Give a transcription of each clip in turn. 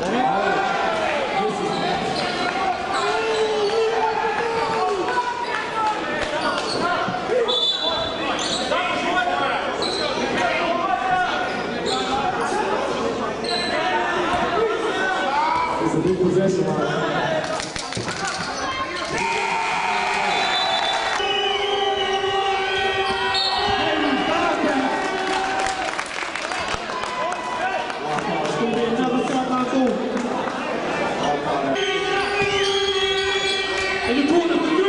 It's a big possession right now. And you call them the three.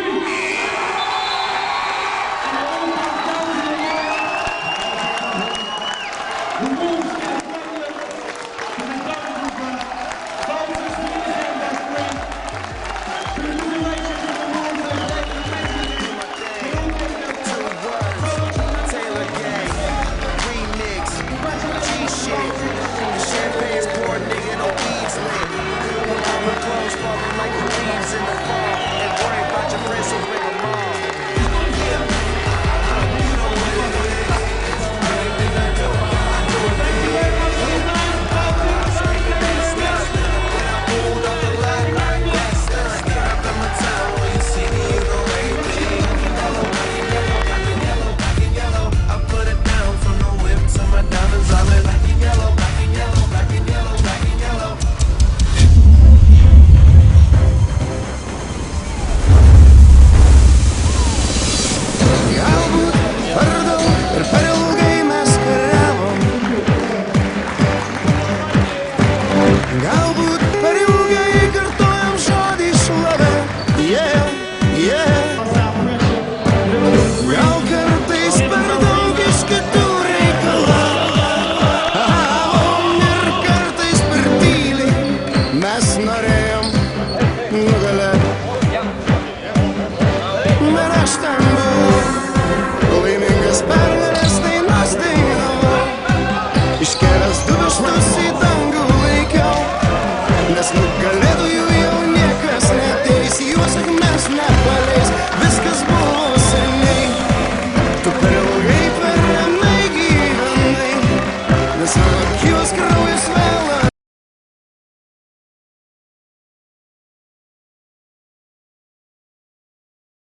Galbūt per ilgai kartojam žodį šlovė, Gal kartais per daug iš kitų reikalavom ir kartais per tyliai mes norėjom nugalėt. Bet aš ten buvau laimingas pergalės dainas dainavau, iškėlęs du pirštus į dangų laikiau, nes nugalėtojų jau niekas neteis, juos akmens nepaleis, viskas buvo seniai, tu per